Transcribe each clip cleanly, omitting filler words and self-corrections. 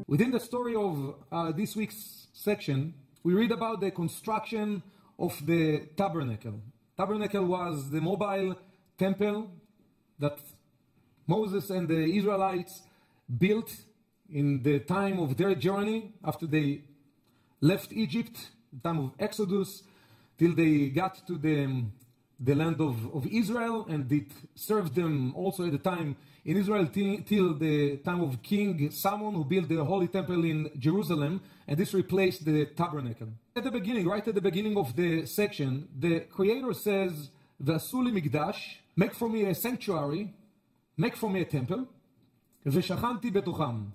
Within the story of this week's section, we read about the construction of the tabernacle. Tabernacle was the mobile temple that Moses and the Israelites built in the time of their journey after they left Egypt, the time of Exodus, till they got to the land of Israel, and it served them also at the time in Israel till the time of King Solomon, who built the Holy Temple in Jerusalem, and this replaced the tabernacle. At the beginning, right at the beginning of the section, the Creator says, "V'asu li mikdash, make for me a sanctuary, make for me a temple, v'shachanti betocham,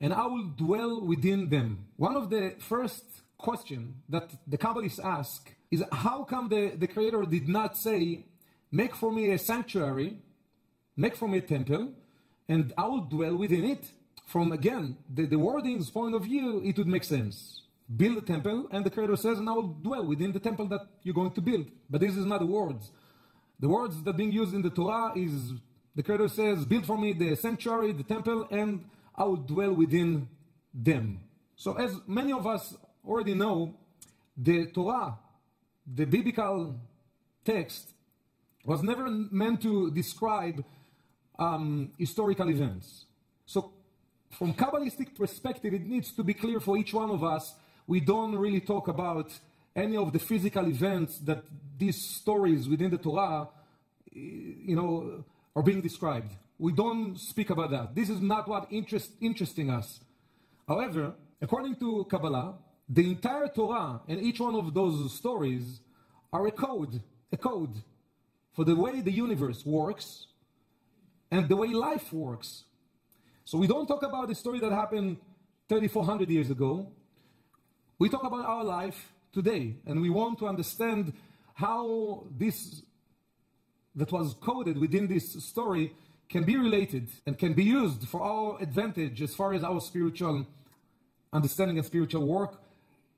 and I will dwell within them." One of the first questions that the Kabbalists ask is, how come the Creator did not say, "Make for me a sanctuary, make for me a temple, and I will dwell within it"? From, again, the wording's point of view, it would make sense. Build a temple, and the Creator says, "And I will dwell within the temple that you're going to build." But this is not the words. The words that are being used in the Torah is, the Creator says, "Build for me the sanctuary, the temple, and I will dwell within them." So as many of us already know, the Torah, the biblical text, was never meant to describe historical events. So from Kabbalistic perspective, it needs to be clear for each one of us, we don't really talk about any of the physical events that these stories within the Torah, are being described. We don't speak about that. This is not what interesting us. However, according to Kabbalah, the entire Torah and each one of those stories are a code for the way the universe works and the way life works. So we don't talk about the story that happened 3,400 years ago. We talk about our life today, and we want to understand how this that was coded within this story can be related and can be used for our advantage as far as our spiritual understanding and spiritual work,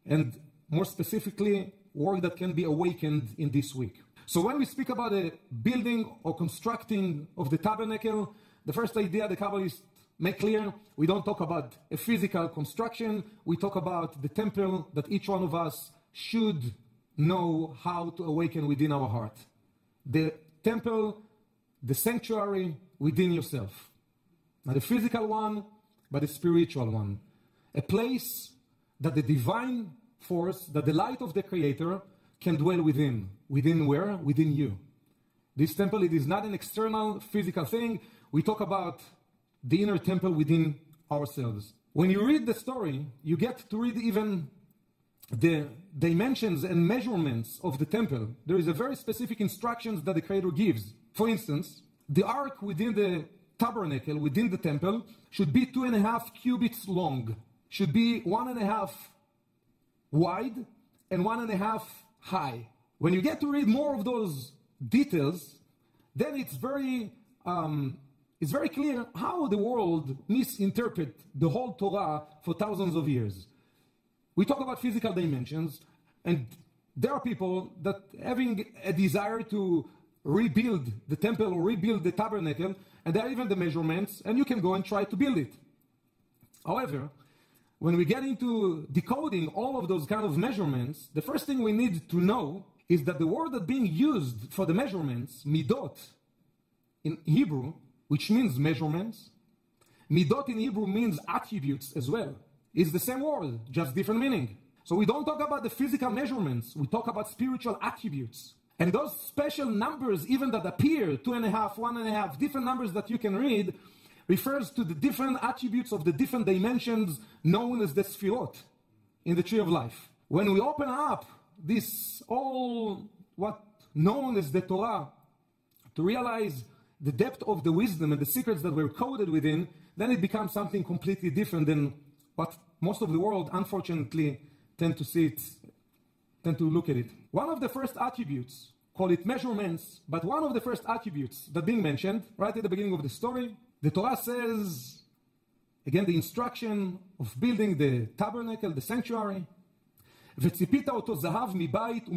and more specifically, work that can be awakened in this week. So when we speak about the building or constructing of the tabernacle, the first idea the Kabbalists make clear, we don't talk about a physical construction, we talk about the temple that each one of us should know how to awaken within our heart. The temple, the sanctuary within yourself. Not a physical one, but a spiritual one. A place that the divine force, that the light of the Creator can dwell within. Within where? Within you. This temple, it is not an external physical thing. We talk about the inner temple within ourselves. When you read the story, you get to read even the dimensions and measurements of the temple. There is a very specific instructions that the Creator gives. For instance, the ark within the tabernacle, within the temple, should be 2.5 cubits long, should be 1.5 wide, and 1.5 high. When you get to read more of those details, then it's very clear how the world misinterprets the whole Torah for thousands of years. We talk about physical dimensions, and there are people that having a desire to rebuild the temple or rebuild the tabernacle, and there are even the measurements, and you can go and try to build it. However, when we get into decoding all of those kind of measurements, the first thing we need to know is that the word that's being used for the measurements, midot, in Hebrew, which means measurements, midot in Hebrew means attributes as well. It's the same word, just different meaning. So we don't talk about the physical measurements, we talk about spiritual attributes. And those special numbers, even that appear, 2.5, 1.5, different numbers that you can read, refers to the different attributes of the different dimensions known as the Sfirot in the tree of life. When we open up this all what known as the Torah to realize the depth of the wisdom and the secrets that were coded within, then it becomes something completely different than what most of the world, unfortunately, tend to look at it. One of the first attributes, call it measurements, but one of the first attributes that being mentioned right at the beginning of the story, the Torah says, again, the instruction of building the tabernacle, the sanctuary, וציפית אותו זהב מבית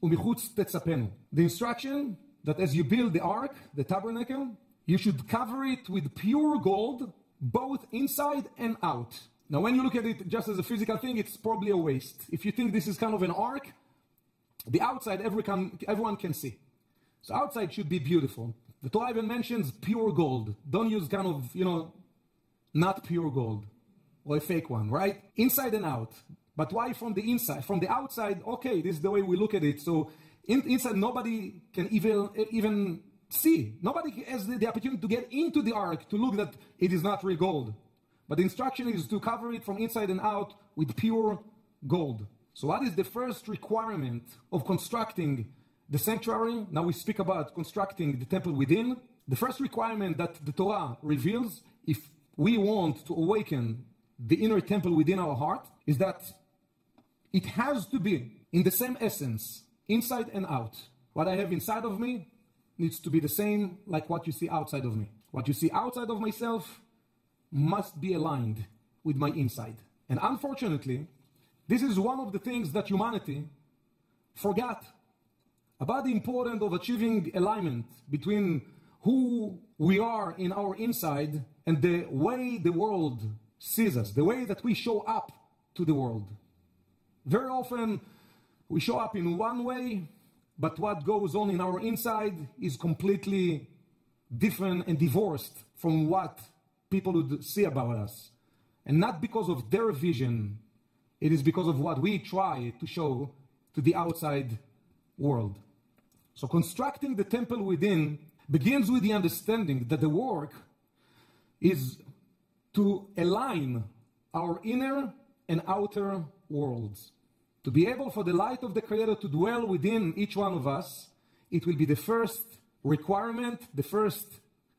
ומחוץ תצפנו. The instruction that as you build the ark, the tabernacle, you should cover it with pure gold, both inside and out. Now, when you look at it just as a physical thing, it's probably a waste. If you think this is kind of an ark, the outside everyone can see. So outside should be beautiful. The Torah even mentions pure gold. Don't use kind of, not pure gold or a fake one, right? Inside and out. But why from the inside? From the outside, okay, this is the way we look at it. So inside, nobody can even see. Nobody has the opportunity to get into the ark to look that it is not real gold. But the instruction is to cover it from inside and out with pure gold. So what is the first requirement of constructing the sanctuary? Now we speak about constructing the temple within. The first requirement that the Torah reveals, if we want to awaken the inner temple within our heart, is that it has to be in the same essence, inside and out. What I have inside of me needs to be the same like what you see outside of me. What you see outside of myself must be aligned with my inside. And unfortunately, this is one of the things that humanity forgot about, the importance of achieving alignment between who we are in our inside and the way the world sees us, the way that we show up to the world. Very often, we show up in one way, but what goes on in our inside is completely different and divorced from what people would see about us. And not because of their vision, it is because of what we try to show to the outside world. So constructing the temple within begins with the understanding that the work is to align our inner and outer worlds. To be able for the light of the Creator to dwell within each one of us, it will be the first requirement, the first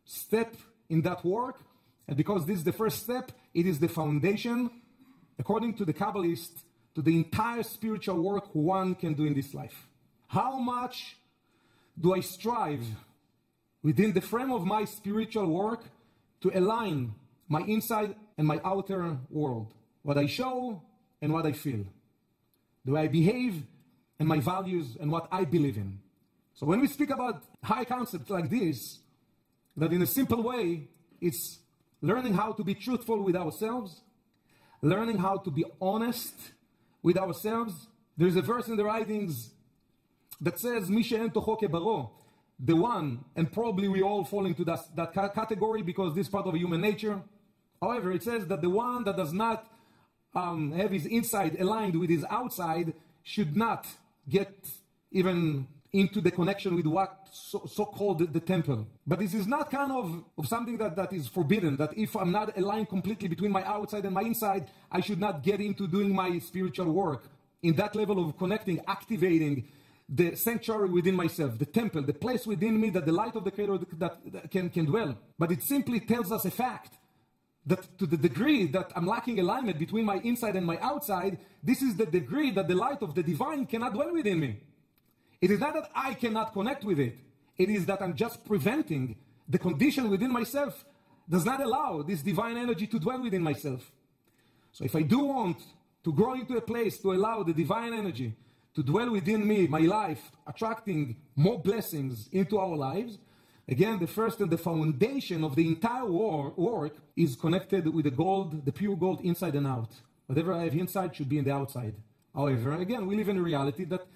step in that work. And because this is the first step, it is the foundation, according to the Kabbalist, to the entire spiritual work one can do in this life. How much do I strive within the frame of my spiritual work to align my inside and my outer world? What I show and what I feel. The way I behave and my values and what I believe in. So when we speak about high concepts like this, that in a simple way, it's learning how to be truthful with ourselves, learning how to be honest with ourselves. There's a verse in the writings that says, "Mi she'en tocho kebaro," the one, and probably we all fall into that category because this is part of human nature. However, it says that the one that does not have his inside aligned with his outside should not get even into the connection with what so-called the temple. But this is not kind of something that is forbidden, that if I'm not aligned completely between my outside and my inside, I should not get into doing my spiritual work. In that level of connecting, activating the sanctuary within myself, the temple, the place within me that the light of the Creator that can dwell. But it simply tells us a fact, that to the degree that I'm lacking alignment between my inside and my outside, this is the degree that the light of the divine cannot dwell within me. It is not that I cannot connect with it. It is that I'm just preventing the condition within myself does not allow this divine energy to dwell within myself. So if I do want to grow into a place to allow the divine energy to dwell within me, my life, attracting more blessings into our lives, again, the first and the foundation of the entire work is connected with the gold, the pure gold inside and out. Whatever I have inside should be in the outside. However, again, we live in a reality that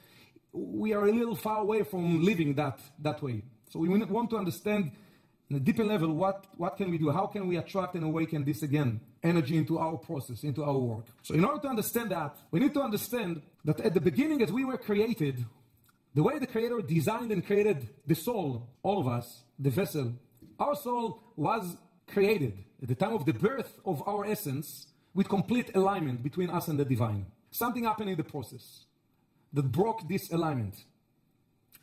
we are a little far away from living that way. So we want to understand on a deeper level what can we do? How can we attract and awaken this again, energy into our process, into our work? So in order to understand that, we need to understand that at the beginning as we were created, the way the Creator designed and created the soul, all of us, the vessel, our soul was created at the time of the birth of our essence with complete alignment between us and the divine. Something happened in the process that broke this alignment.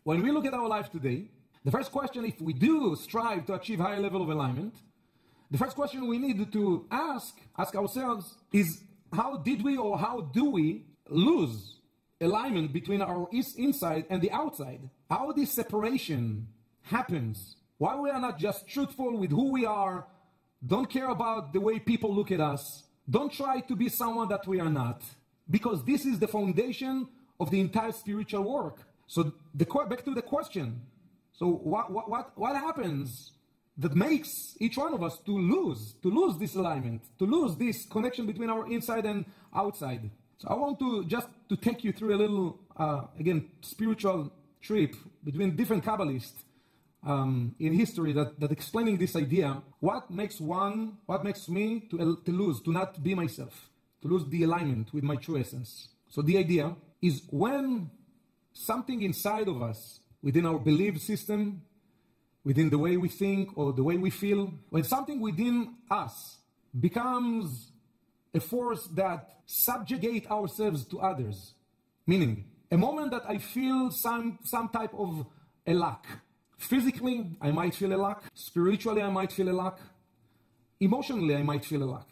When we look at our life today, the first question, if we do strive to achieve higher level of alignment, the first question we need to ask ourselves is, how did we or how do we lose alignment between our inside and the outside? How this separation happens? Why we are not just truthful with who we are, don't care about the way people look at us, don't try to be someone that we are not, because this is the foundation of the entire spiritual work. So back to the question. So what happens that makes each one of us to lose this alignment, to lose this connection between our inside and outside. So I want to just to take you through a little, again, spiritual trip between different Kabbalists in history that explaining this idea. What makes me to lose, to not be myself, to lose the alignment with my true essence. So the idea is when something inside of us, within our belief system, within the way we think or the way we feel, when something within us becomes a force that subjugate ourselves to others, meaning a moment that I feel some type of a lack. Physically, I might feel a lack. Spiritually, I might feel a lack. Emotionally, I might feel a lack.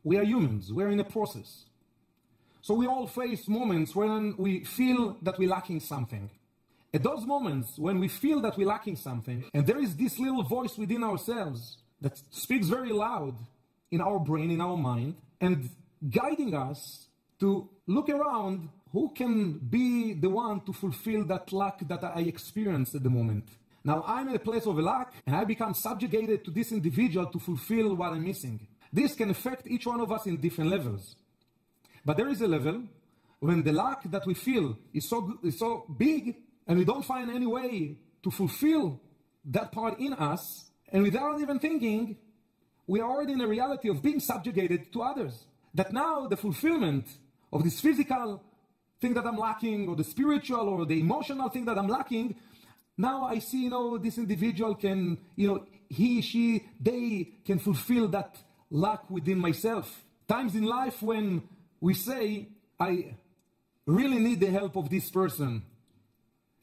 We are humans. We're in a process. So we all face moments when we feel that we're lacking something. At those moments when we feel that we're lacking something, and there is this little voice within ourselves that speaks very loud in our brain, in our mind, and guiding us to look around who can be the one to fulfill that lack that I experience at the moment. Now I'm in a place of a lack, and I become subjugated to this individual to fulfill what I'm missing. This can affect each one of us in different levels. But there is a level when the lack that we feel is so big, and we don't find any way to fulfill that part in us, and without even thinking, we are already in a reality of being subjugated to others. That now the fulfillment of this physical thing that I'm lacking, or the spiritual or the emotional thing that I'm lacking, now I see, this individual can, he, she, they can fulfill that lack within myself. Times in life when we say, I really need the help of this person.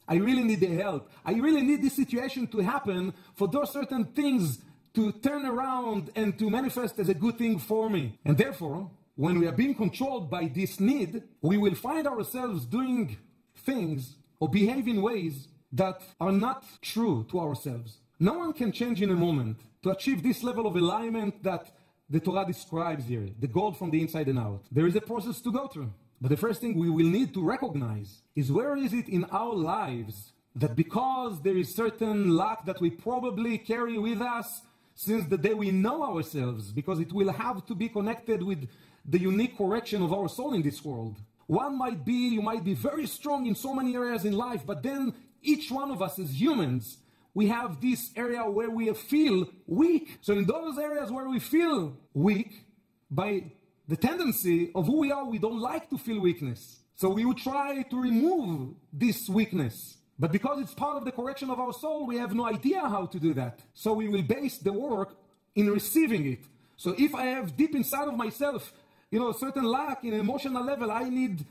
I really need the help. I really need this situation to happen for those certain things to turn around and to manifest as a good thing for me. And therefore, when we are being controlled by this need, we will find ourselves doing things or behave in ways that are not true to ourselves. No one can change in a moment to achieve this level of alignment that the Torah describes here, the goal from the inside and out. There is a process to go through. But the first thing we will need to recognize is where is it in our lives that because there is certain lack that we probably carry with us since the day we know ourselves, because it will have to be connected with the unique correction of our soul in this world. You might be very strong in so many areas in life, but then each one of us as humans, we have this area where we feel weak. So in those areas where we feel weak, by the tendency of who we are, we don't like to feel weakness. So we would try to remove this weakness. But because it's part of the correction of our soul, we have no idea how to do that. So we will base the work in receiving it. So if I have deep inside of myself, a certain lack in an emotional level, I need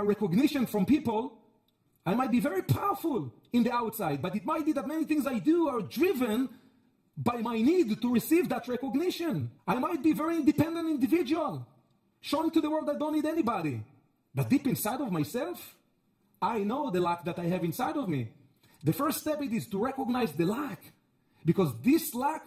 recognition from people, I might be very powerful in the outside, but it might be that many things I do are driven by my need to receive that recognition. I might be a very independent individual, showing to the world I don't need anybody. But deep inside of myself, I know the lack that I have inside of me. The first step is to recognize the lack, because this lack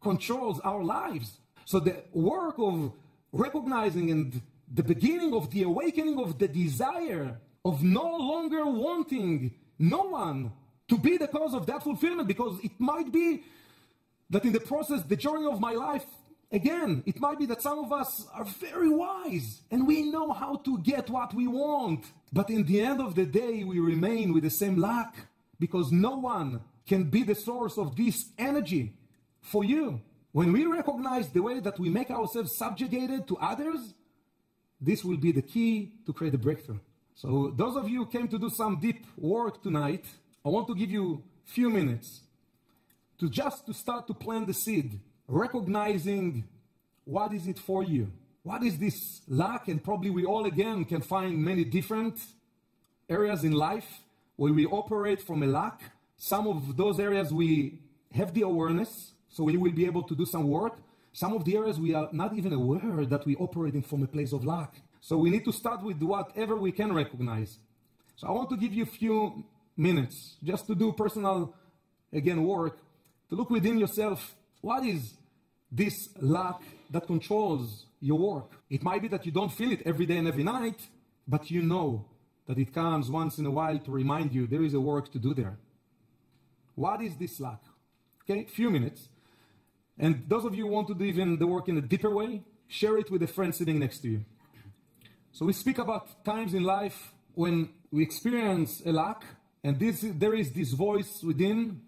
controls our lives. So the work of recognizing and the beginning of the awakening of the desire of no longer wanting no one to be the cause of that fulfillment, because it might be that in the process, the journey of my life, again, it might be that some of us are very wise and we know how to get what we want. But in the end of the day, we remain with the same lack, because no one can be the source of this energy for you. When we recognize the way that we make ourselves subjugated to others, this will be the key to create a breakthrough. So those of you who came to do some deep work tonight, I want to give you a few minutes to start to plant the seed, recognizing what is it for you. What is this lack? And probably we all again can find many different areas in life where we operate from a lack. Some of those areas we have the awareness, so we will be able to do some work. Some of the areas we are not even aware that we're operating from a place of lack. So we need to start with whatever we can recognize. So I want to give you a few minutes just to do personal, again, work, to look within yourself. What is this lack that controls your work? It might be that you don't feel it every day and every night, but you know that it comes once in a while to remind you there is a work to do there. What is this lack? okay, few minutes. And those of you who want to do even the work in a deeper way, share it with a friend sitting next to you. So we speak about times in life when we experience a lack, and there is this voice within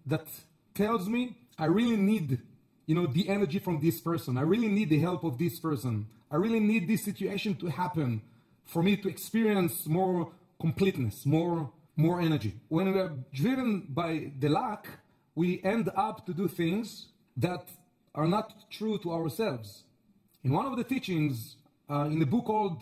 that tells me, I really need, the energy from this person. I really need the help of this person. I really need this situation to happen for me to experience more completeness, more energy. When we are driven by the lack, we end up to do things that are not true to ourselves. In one of the teachings, in a book called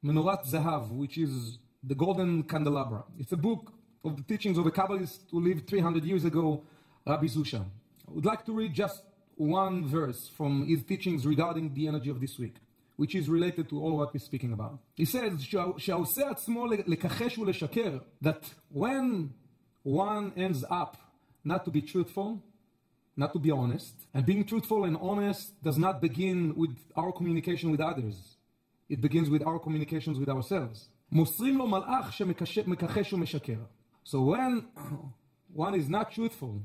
Menorat Zahav, which is the Golden Candelabra, it's a book of the teachings of a Kabbalist who lived 300 years ago, Rabbi Zusha. I would like to read just one verse from his teachings regarding the energy of this week, which is related to all what we're speaking about. He says, שהעושה עצמו לכחש ולשקר, that when one ends up not to be truthful, not to be honest, and being truthful and honest does not begin with our communication with others. It begins with our communications with ourselves. מוסרים לו מלאך שמכחש ומשקר. So when one is not truthful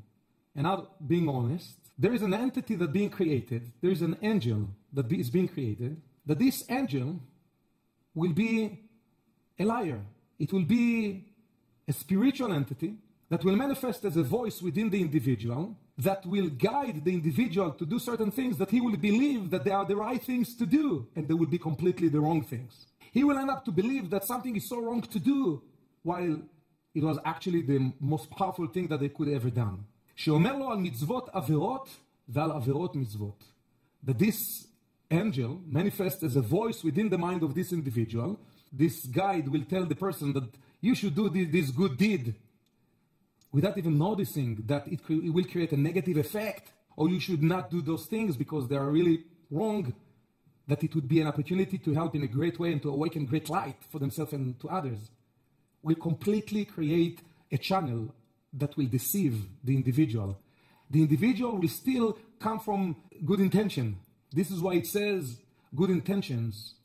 and not being honest, there is an entity that's being created, there is an angel that is being created, that this angel will be a liar. It will be a spiritual entity that will manifest as a voice within the individual that will guide the individual to do certain things that he will believe that they are the right things to do, and they will be completely the wrong things. He will end up to believe that something is so wrong to do, while it was actually the most powerful thing that they could ever done. שאומר לו על מצוות עבירות ועל עבירות מצוות. That this angel manifests as a voice within the mind of this individual. This guide will tell the person that you should do this good deed, without even noticing that it will create a negative effect, or you should not do those things because they are really wrong, that it would be an opportunity to help in a great way and to awaken great light for themselves and to others. Will completely create a channel that will deceive the individual. The individual will still come from good intention. This is why it says good intentions,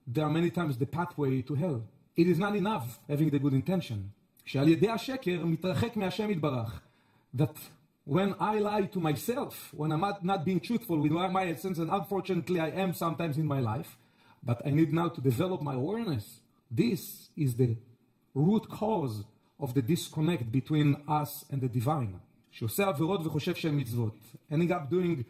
they are many times the pathway to hell. It is not enough having the good intention. שעל ידי השקר מתרחק מהשם יתברך. That when I lie to myself, when I'm not being truthful with my essence, and unfortunately I am sometimes in my life, but I need now to develop my awareness. This is the root cause of the disconnect between us and the divine. שעושה עבירות וחושב שהן מצוות. Ending up doing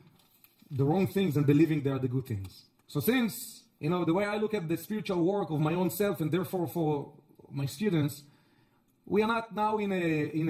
the wrong things and believing they are the good things. So since, the way I look at the spiritual work of my own self, and therefore for my students, we are not now in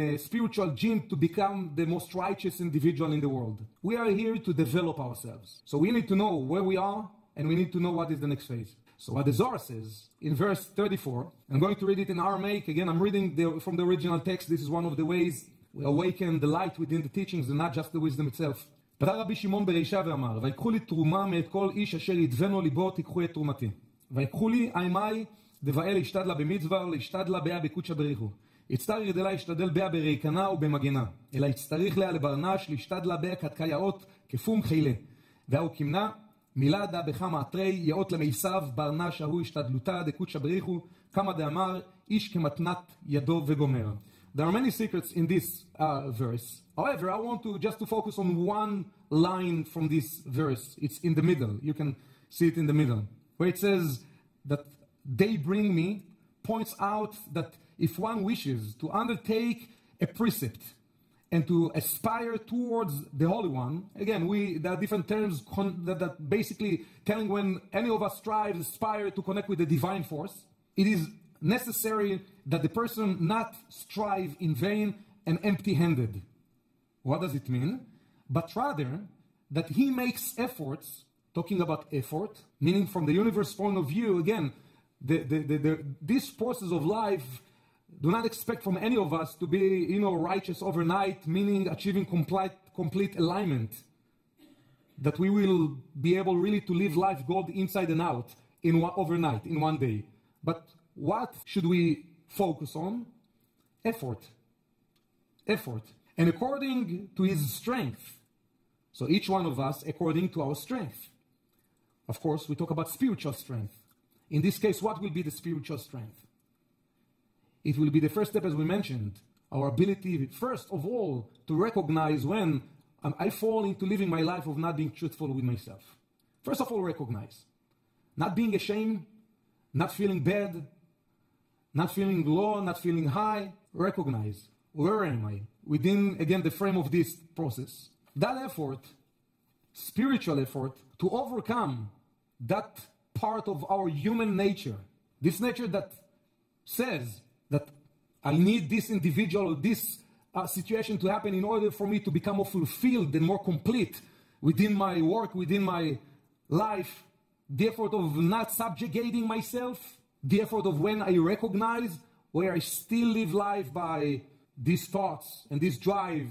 a spiritual gym to become the most righteous individual in the world. We are here to develop ourselves. So we need to know where we are, and we need to know what is the next phase. So what the Zohar says in verse 34, I'm going to read it in Aramaic. Again, I'm reading from the original text. This is one of the ways we awaken the light within the teachings and not just the wisdom itself. פתח רבי שמעון ברישה ואמר, ויקחו לי תרומה מאת כל איש אשר ידבנו ליבו תיקחו את תרומתי. ויקחו לי אימי דבעל ישתדלה במצווה לישתדלה ביה בקודשא בריחו. יצטרך ידלה ישתדל ביה בריקנה ובמגנה. אלא יצטריך לה לברנש לישתדלה ביה כתקייאות כפום חילה. והוא כמנה מילדה בכמה אתרי יאות למיסב ברנש ההוא השתדלותה דקודשא בריחו כמה דאמר איש כמתנת ידו וגומר. There are many secrets in this verse. However, I want to focus on one line from this verse. It's in the middle. You can see it in the middle. Where it says that they bring me, points out that if one wishes to undertake a precept and to aspire towards the Holy One, again, there are different terms that basically telling when any of us strives, aspire to connect with the divine force, it is necessary that the person not strive in vain and empty-handed. What does it mean? But rather that he makes efforts, talking about effort, meaning from the universe point of view, again, these forces of life do not expect from any of us to be, righteous overnight, meaning achieving complete alignment. That we will be able really to live life God inside and out overnight, in one day. But what should we focus on? Effort. Effort. And according to his strength. So each one of us, according to our strength. Of course, we talk about spiritual strength. In this case, what will be the spiritual strength? It will be the first step, as we mentioned, our ability, first of all, to recognize when I fall into living my life of not being truthful with myself. First of all, recognize. Not being ashamed, not feeling bad, not feeling low, not feeling high. Recognize. Where am I? Within, again, the frame of this process. That effort, spiritual effort, to overcome that part of our human nature, this nature that says that I need this individual, this situation to happen in order for me to become more fulfilled and more complete within my work, within my life. The effort of not subjugating myself, the effort of when I recognize where I still live life by these thoughts and this drive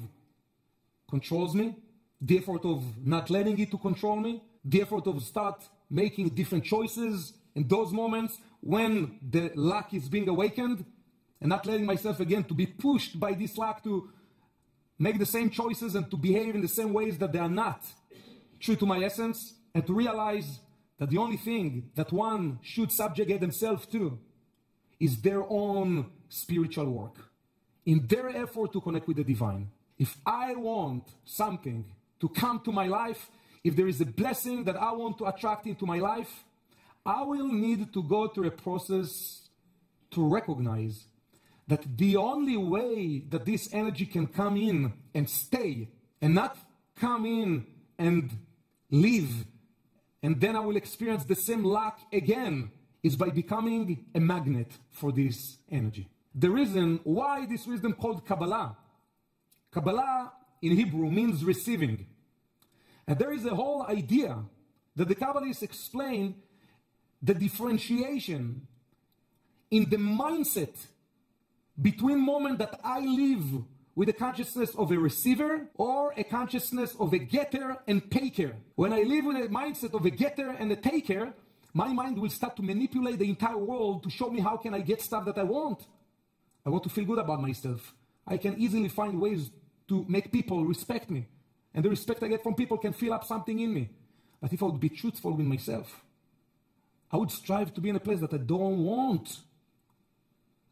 controls me, the effort of not letting it to control me, the effort of start making different choices in those moments when the lack is being awakened, and not letting myself again to be pushed by this lack to make the same choices and to behave in the same ways that they are not true to my essence, and to realize that the only thing that one should subjugate themselves to is their own spiritual work, in their effort to connect with the divine. If I want something to come to my life, if there is a blessing that I want to attract into my life, I will need to go through a process to recognize that the only way that this energy can come in and stay, and not come in and leave, and then I will experience the same lack again, is by becoming a magnet for this energy. The reason why this wisdom called Kabbalah. Kabbalah in Hebrew means receiving. And there is a whole idea that the Kabbalists explain the differentiation in the mindset between moment that I live with a consciousness of a receiver or a consciousness of a getter and taker. When I live with a mindset of a getter and a taker, my mind will start to manipulate the entire world to show me how can I get stuff that I want. I want to feel good about myself. I can easily find ways to make people respect me. And the respect I get from people can fill up something in me. But if I would be truthful with myself, I would strive to be in a place that I don't want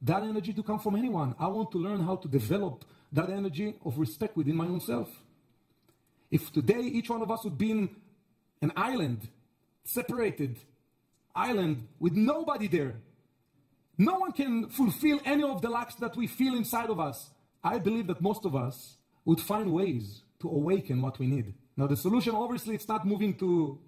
that energy to come from anyone. I want to learn how to develop that energy of respect within my own self. If today each one of us would be in an island, separated island with nobody there, no one can fulfill any of the lacks that we feel inside of us, I believe that most of us would find ways to awaken what we need. Now the solution, obviously, it's not moving to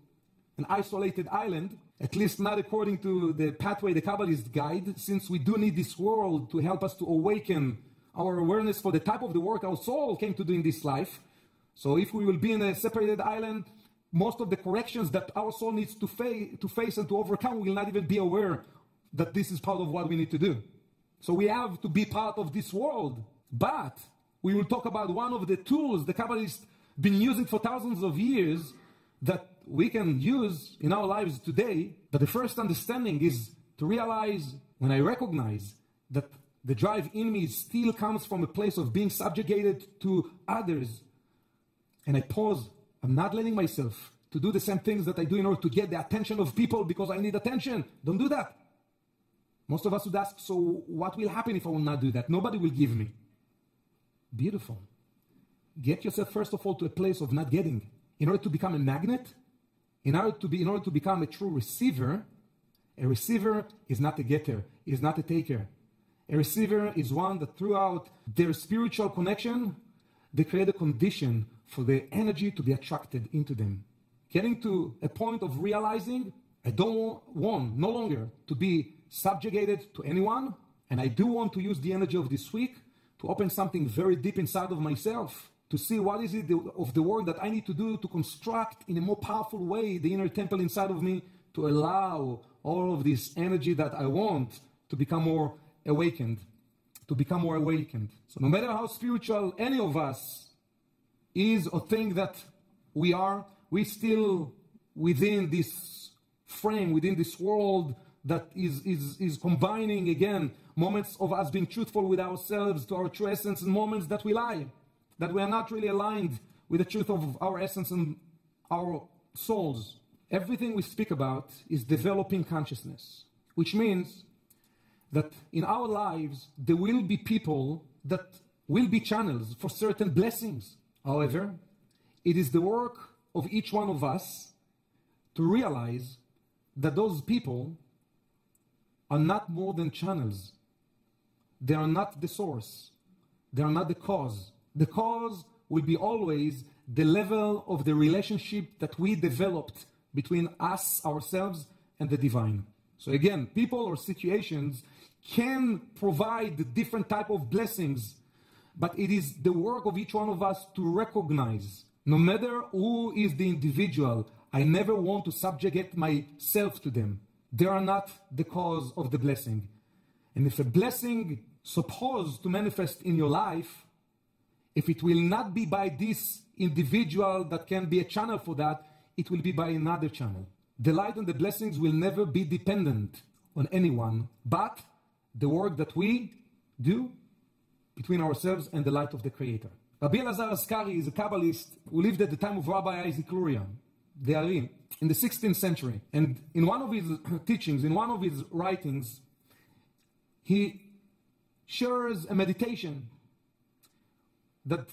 an isolated island, at least not according to the pathway the Kabbalist guide, since we do need this world to help us to awaken our awareness for the type of the work our soul came to do in this life. So if we will be in a separated island, most of the corrections that our soul needs to face and to overcome, we will not even be aware that this is part of what we need to do. So we have to be part of this world. But we will talk about one of the tools the Kabbalists been using for thousands of years that we can use in our lives today. But the first understanding is to realize, when I recognize that the drive in me still comes from a place of being subjugated to others, and I pause, I'm not letting myself to do the same things that I do in order to get the attention of people because I need attention. Don't do that. Most of us would ask, so what will happen if I will not do that? Nobody will give me. Beautiful. Get yourself, first of all, to a place of not getting. In order to become a magnet, in order to become a true receiver, a receiver is not a getter, is not a taker. A receiver is one that throughout their spiritual connection, they create a condition for the energy to be attracted into them. Getting to a point of realizing, I don't want no longer to be subjugated to anyone, and I do want to use the energy of this week to open something very deep inside of myself, to see what is it of the work that I need to do to construct in a more powerful way the inner temple inside of me to allow all of this energy that I want to become more awakened, So no matter how spiritual any of us is or think that we are, we still within this frame, within this world that is combining, again, moments of us being truthful with ourselves to our true essence and moments that we lie, that we are not really aligned with the truth of our essence and our souls. Everything we speak about is developing consciousness, which means that in our lives, there will be people that will be channels for certain blessings. However, it is the work of each one of us to realize that those people are not more than channels. They are not the source. They are not the cause. The cause will be always the level of the relationship that we developed between us, ourselves, and the divine. So again, people or situations can provide different type of blessings, but it is the work of each one of us to recognize, no matter who is the individual, I never want to subjugate myself to them. They are not the cause of the blessing. And if a blessing supposed to manifest in your life, if it will not be by this individual that can be a channel for that, it will be by another channel. The light and the blessings will never be dependent on anyone, but the work that we do between ourselves and the light of the Creator. Rabbi Elazar Askari is a Kabbalist who lived at the time of Rabbi Isaac Luria, the Ari, in the 16th century. And in one of his teachings, in one of his writings, he shares a meditation that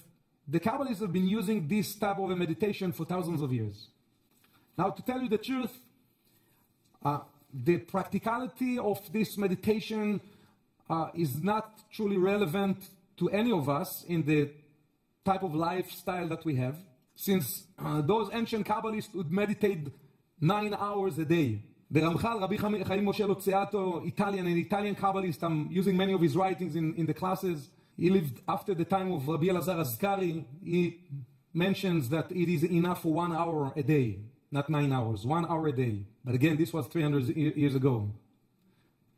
the Kabbalists have been using this type of a meditation for thousands of years. Now, to tell you the truth, the practicality of this meditation is not truly relevant to any of us in the type of lifestyle that we have, since those ancient Kabbalists would meditate 9 hours a day. The Ramchal, Rabbi Chaim Moshe Lotziato, Italian Kabbalist, I'm using many of his writings in the classes. He lived after the time of Rabbi Elazar Askari. He mentions that it is enough for 1 hour a day, not 9 hours, 1 hour a day. But again, this was 300 years ago.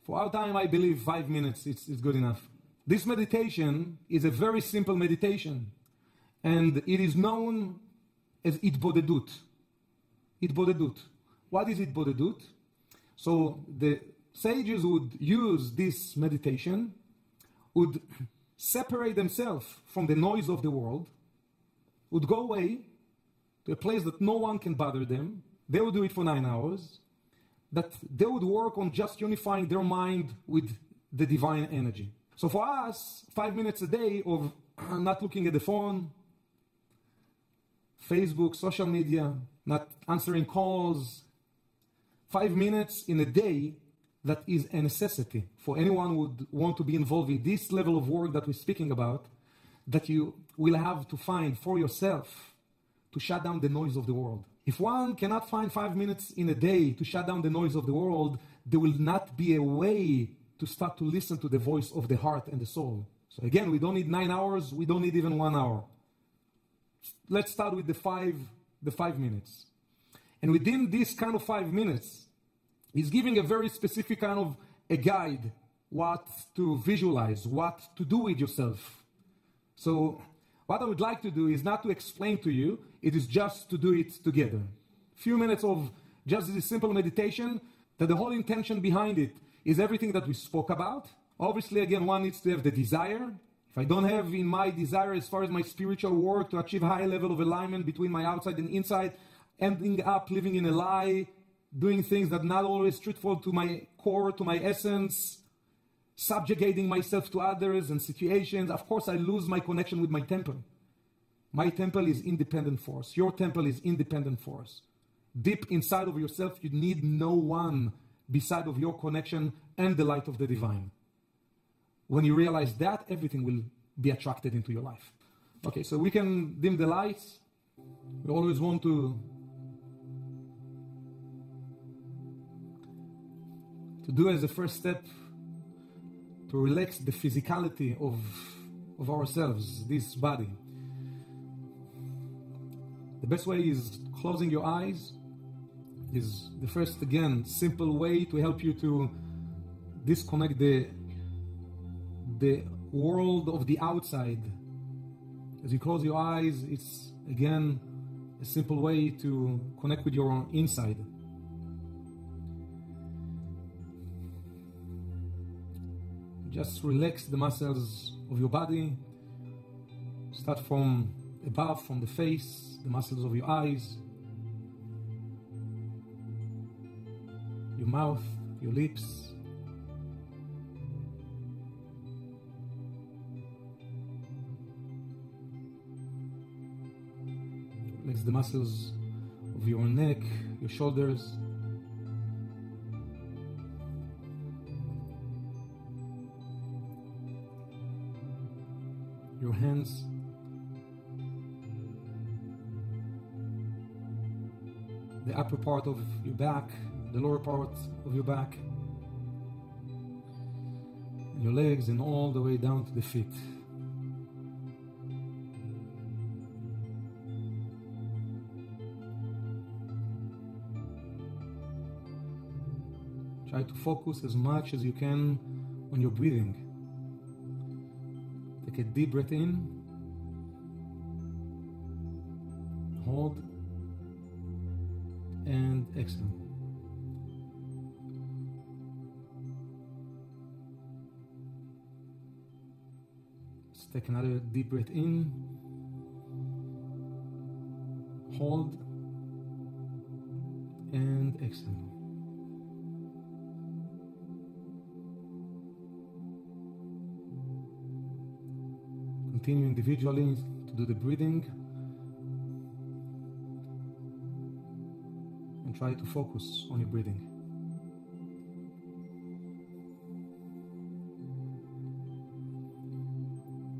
For our time, I believe 5 minutes is good enough. This meditation is a very simple meditation, and it is known as Itbodedut. Itbodedut. What is Itbodedut? So the sages would use this meditation, would separate themselves from the noise of the world, would go away to a place that no one can bother them. They would do it for 9 hours. That they would work on just unifying their mind with the divine energy. So for us, 5 minutes a day of not looking at the phone, Facebook, social media, not answering calls, 5 minutes in a day, that is a necessity for anyone who would want to be involved in this level of work that we're speaking about, that you will have to find for yourself to shut down the noise of the world. If one cannot find 5 minutes in a day to shut down the noise of the world, there will not be a way to start to listen to the voice of the heart and the soul. So again, we don't need 9 hours, we don't need even 1 hour. Let's start with the five minutes. And within this kind of 5 minutes, he's giving a very specific kind of a guide, what to visualize, what to do with yourself. So what I would like to do is not to explain to you, it is just to do it together. Few minutes of just this simple meditation, that the whole intention behind it is everything that we spoke about. Obviously, again, one needs to have the desire. If I don't have in my desire as far as my spiritual work to achieve high level of alignment between my outside and inside, ending up living in a lie, doing things that are not always truthful to my core, to my essence, subjugating myself to others and situations, of course I lose my connection with my temple. My temple is independent force. Your temple is independent force. Deep inside of yourself, you need no one beside of your connection and the light of the divine. When you realize that, everything will be attracted into your life. Okay, so we can dim the lights. We always want to do as a first step to relax the physicality of ourselves, this body. The best way is closing your eyes. Is the first, again, simple way to help you to disconnect the world of the outside. As you close your eyes, it's, again, a simple way to connect with your own inside. Just relax the muscles of your body. Start from above, from the face, the muscles of your eyes, your mouth, your lips. Relax the muscles of your neck, your shoulders. Your hands. The upper part of your back, the lower part of your back, and your legs, and all the way down to the feet. Try to focus as much as you can on your breathing. Take a deep breath in, hold, and exhale. Let's take another deep breath in, hold, and exhale. Continue individually to do the breathing and try to focus on your breathing.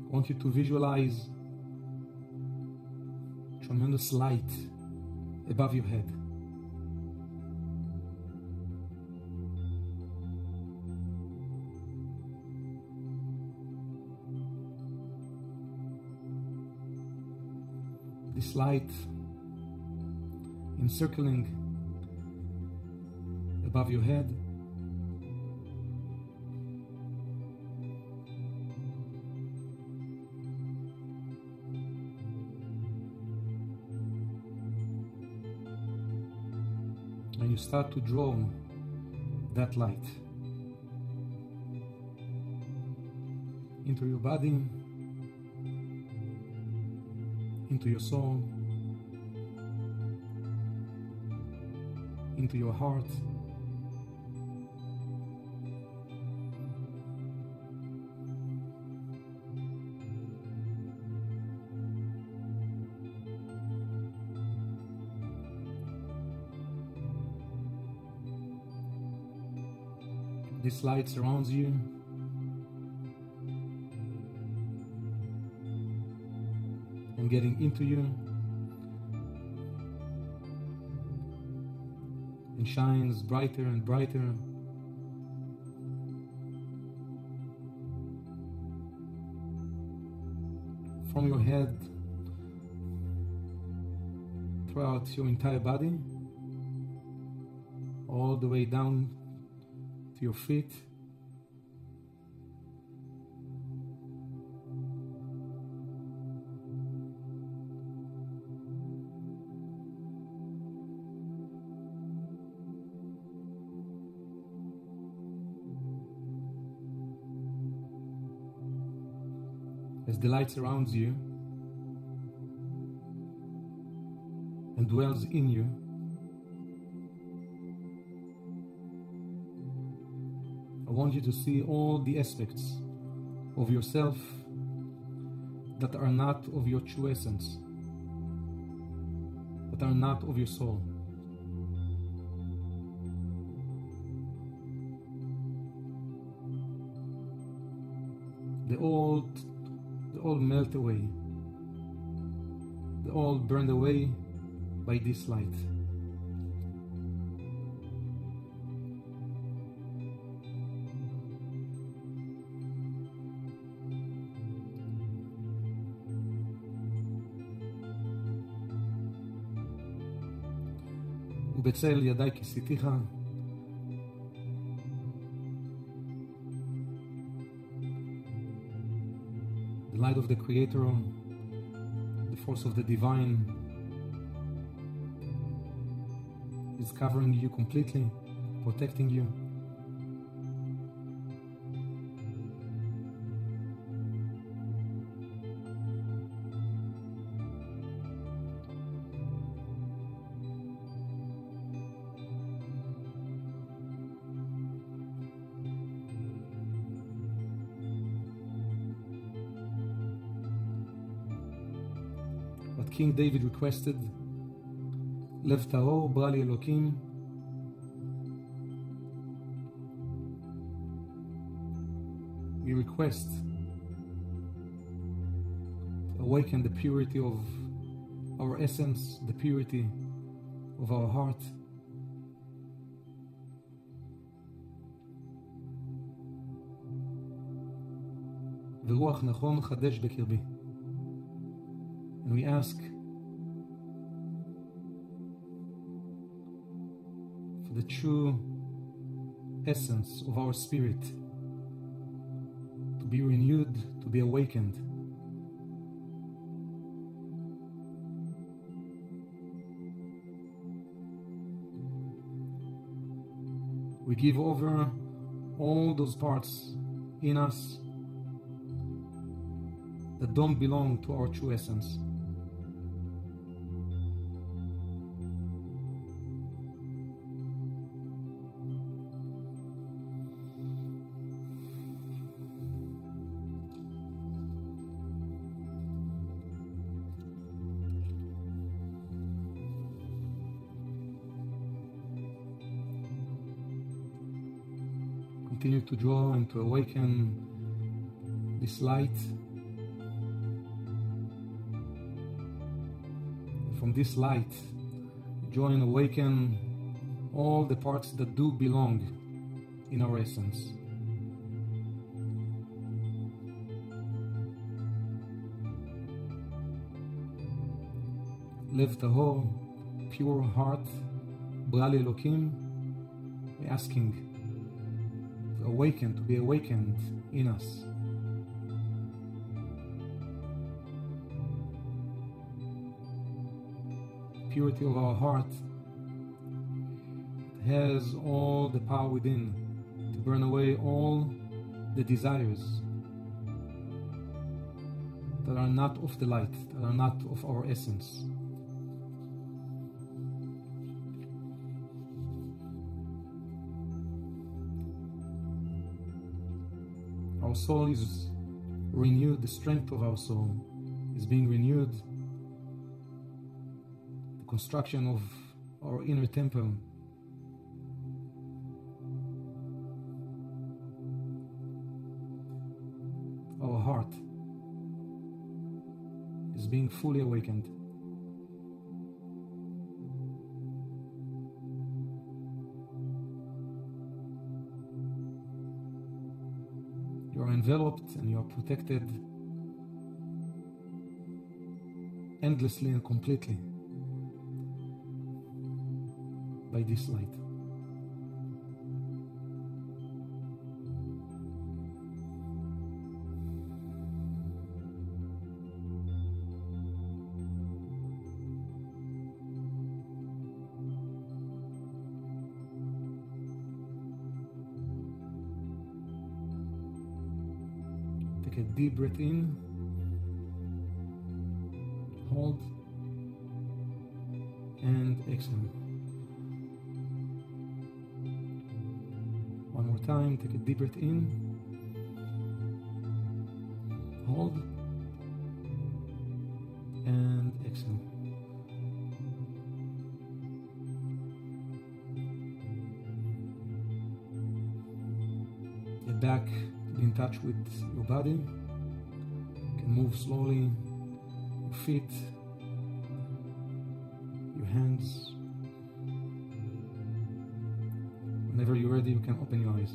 I want you to visualize tremendous light above your head. This light encircling above your head, and you start to draw that light into your body, into your soul, into your heart. This light surrounds you, and getting into you, and shines brighter and brighter. From your head throughout your entire body, all the way down to your feet. As the light surrounds you and dwells in you, I want you to see all the aspects of yourself that are not of your true essence, that are not of your soul. They all melt away. They all burned away by this light. ובצל ידי כיסיתיך, the light of the Creator, the force of the Divine is covering you completely, protecting you. King David requested, Lev Tahor, Bra li Elokim. We request to awaken the purity of our essence, the purity of our heart. ורוח נכון חדש בקרבי. And we ask for the true essence of our spirit to be renewed, to be awakened. We give over all those parts in us that don't belong to our true essence. Continue to draw and to awaken this light. From this light, draw and awaken all the parts that do belong in our essence. Lev Tahor, pure heart, Bra li Elokim. We're asking to awaken, to be awakened in us. Purity of our heart has all the power within to burn away all the desires that are not of the light, that are not of our essence. Our soul is renewed, the strength of our soul is being renewed. The construction of our inner temple our heart is being fully awakened. You are enveloped and you are protected endlessly and completely by this light. Take a deep breath in, hold, and exhale. One more time, take a deep breath in, hold, and exhale. Get back in touch with your body. You can move slowly, your feet, your hands. Whenever you're ready, you can open your eyes.